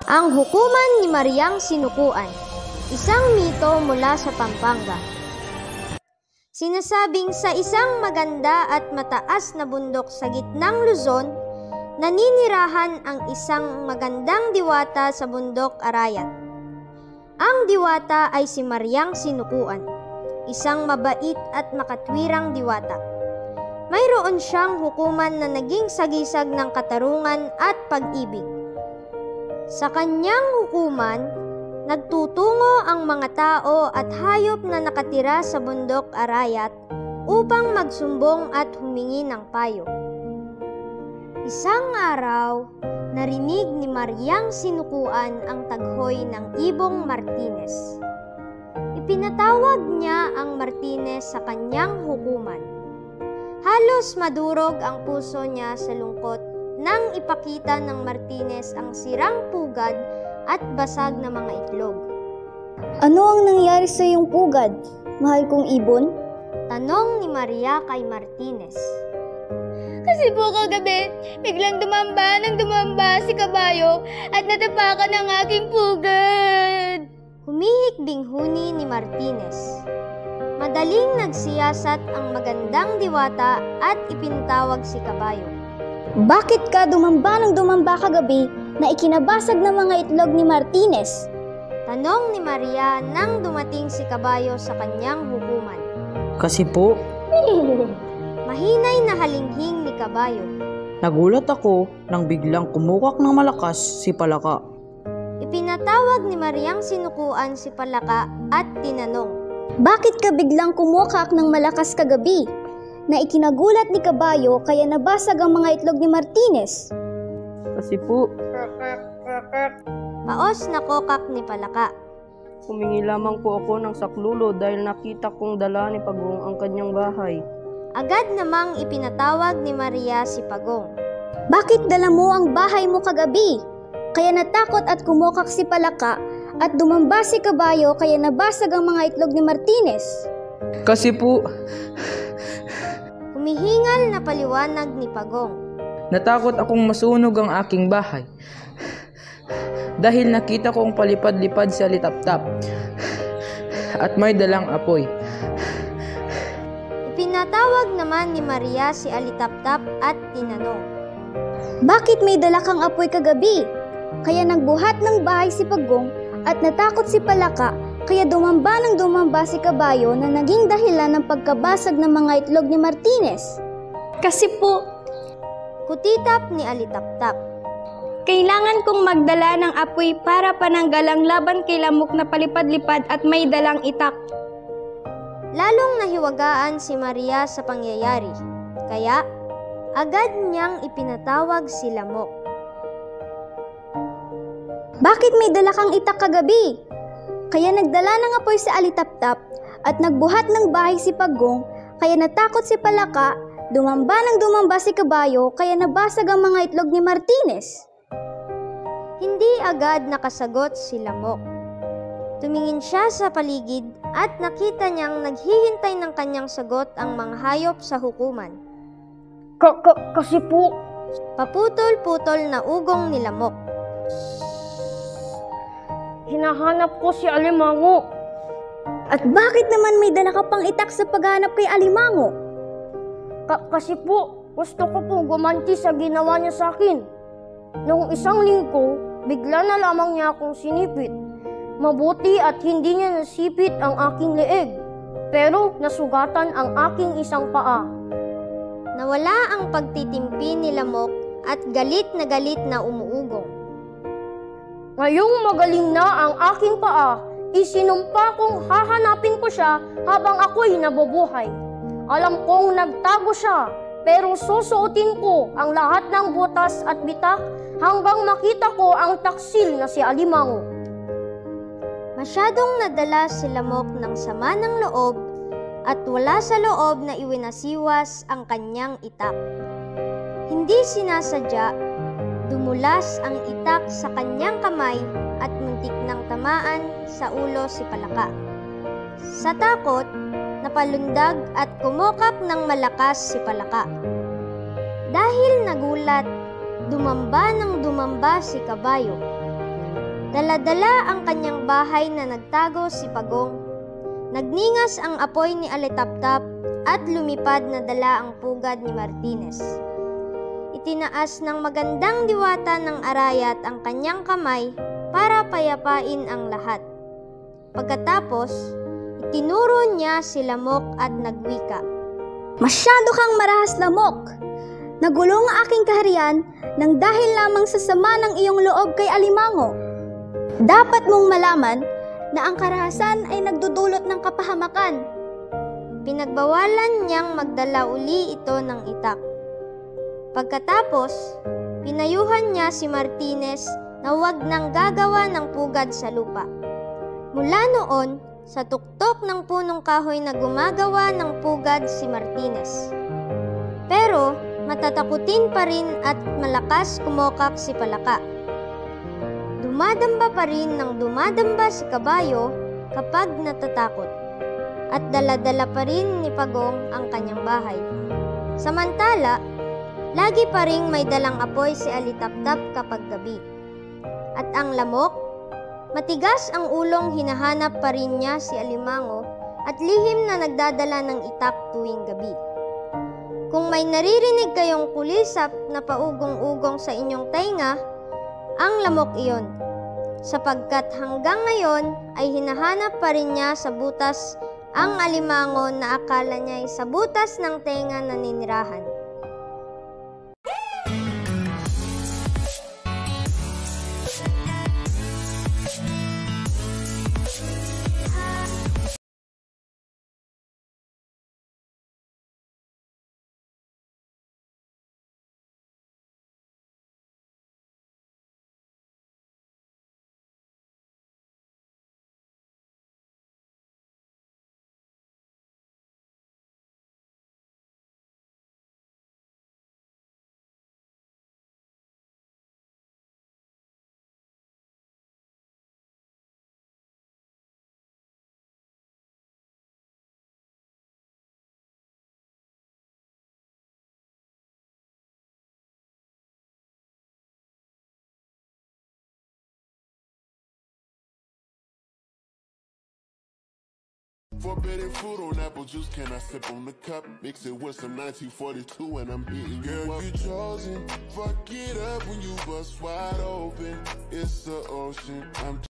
Ang hukuman ni Mariang Sinukuan, isang mito mula sa Pampanga. Sinasabing sa isang maganda at mataas na bundok sa gitnang Luzon, naninirahan ang isang magandang diwata sa bundok Arayat. Ang diwata ay si Mariang Sinukuan, isang mabait at makatwirang diwata. Mayroon siyang hukuman na naging sagisag ng katarungan at pag-ibig. Sa kanyang hukuman, nagtutungo ang mga tao at hayop na nakatira sa bundok Arayat upang magsumbong at humingi ng payo. Isang araw, narinig ni Mariang Sinukuan ang taghoy ng ibong Martinez. Ipinatawag niya ang Martinez sa kanyang hukuman. Halos madurog ang puso niya sa lungkot nang ipakita ng Martinez ang sirang pugad at basag na mga itlog. Ano ang nangyari sa iyong pugad, mahal kong ibon? Tanong ni Maria kay Martinez. Kasi po kagabi, biglang dumamba si kabayo at natapakan ang aking pugad. Humihikbing-huni ni Martinez. Madaling nagsiyasat ang magandang diwata at ipinatawag si kabayo. Bakit ka dumamba kagabi na ikinabasag ng mga itlog ni Martinez? Tanong ni Maria nang dumating si kabayo sa kanyang hukuman. Kasi po, Mahinay na halinghing ni kabayo. nagulat ako nang biglang kumukak ng malakas si Palaka. Ipinatawag ni Mariang Sinukuan si Palaka at tinanong. Bakit ka biglang kumukak ng malakas kagabi? Na ikinagulat ni kabayo kaya nabasag ang mga itlog ni Martinez? Kasi po, Paos na kokak ni Palaka. humingi lamang po ako ng saklulo dahil nakita kong dala ni Pagong ang kanyang bahay. Agad namang ipinatawag ni Maria si Pagong. Bakit dala mo ang bahay mo kagabi? Kaya natakot at kumukak si Palaka at dumamba si kabayo kaya nabasag ang mga itlog ni Martinez? Kasi po, Humihingal na paliwanag ni Pagong. natakot akong masunog ang aking bahay. Dahil nakita kong palipad-lipad si Alitaptap at may dalang apoy. Ipinatawag naman ni Maria si Alitaptap at tinanong. Bakit may dala kang apoy kagabi? Kaya nagbuhat ng bahay si Pagong at natakot si Palaka kaya dumamba si kabayo na naging dahilan ng pagkabasag ng mga itlog ni Martinez. Kasi po, Kutitap ni Alitaptap. kailangan kong magdala ng apoy para pananggalang laban kay lamok na palipad-lipad at may dalang itak. Lalong nahiwagaan si Maria sa pangyayari, kaya agad niyang ipinatawag si Lamok. Bakit may dala kang itak kagabi? Kaya nagdala ng apoy si Alitaptap at nagbuhat ng bahay si Pagong kaya natakot si Palaka, dumamba si kabayo kaya nabasag ang mga itlog ni Martinez. Hindi agad nakasagot si Lamok. Tumingin siya sa paligid at nakita niyang naghihintay ng kanyang sagot ang mga hayop sa hukuman. Kasi po, Paputol-putol na ugong ni Lamok. hinahanap ko si Alimango. At bakit naman may dala ka pang itak sa paghanap kay Alimango? Kasi po, gusto ko pong gumanti sa ginawa niya sa akin. Noong isang linggo, bigla na lamang niya akong sinipit. Mabuti at hindi niya nasipit ang aking leeg, pero nasugatan ang aking isang paa. Nawala ang pagtitimpi ni Lamok at galit na umuugong. Ngayong magaling na ang aking paa, isinumpa kong hahanapin ko siya habang ako'y nabubuhay. Alam kong nagtago siya, pero susuotin ko ang lahat ng butas at bitak hanggang makita ko ang taksil na si Alimango. Masyadong nadala si Lamok ng sama ng loob at wala sa loob na iwinasiwas ang kanyang itak. Hindi sinasadya, dumulas ang itak sa kanyang kamay at muntik nang tamaan sa ulo si Palaka. Sa takot, napalundag at kumukap ng malakas si Palaka. Dahil nagulat, dumamba si kabayo. Dala-dala ang kanyang bahay na nagtago si Pagong. Nagningas ang apoy ni Alitaptap at lumipad na dala ang pugad ni Martinez. Itinaas ng magandang diwata ng Arayat ang kanyang kamay para payapain ang lahat. Pagkatapos, itinuro niya si Lamok at nagwika. Masyado kang marahas, Lamok! Nagulong ang aking kaharian nang dahil lamang sa sama ng iyong loob kay Alimango. Dapat mong malaman na ang karahasan ay nagdudulot ng kapahamakan. Pinagbawalan niyang magdala uli ito ng itak. Pagkatapos, pinayuhan niya si Martinez na huwag nang gagawa ng pugad sa lupa. Mula noon, sa tuktok ng punong kahoy na gumagawa ng pugad si Martinez. Pero, matatakutin pa rin at malakas kumokak si Palaka. Dumadamba pa rin ng dumadamba si Kabayo kapag natatakot. At dala-dala pa rin ni Pagong ang kanyang bahay. Samantala, lagi pa ring may dalang apoy si Alitaptap kapag gabi. At ang Lamok, matigas ang ulong hinahanap pa rin niya si Alimango at lihim na nagdadala ng itak tuwing gabi. Kung may naririnig kayong kulisap na paugong-ugong sa inyong tainga, ang Lamok iyon, sapagkat hanggang ngayon ay hinahanap pa rin niya sa butas ang Alimango na akala niya ay sa butas ng tenga na ninirahan. Forbidden fruit on apple juice, can I sip on the cup? Mix it with some 1942 and I'm hitting. Girl, you chosen. Fuck it up when you bust wide open. It's the ocean. I'm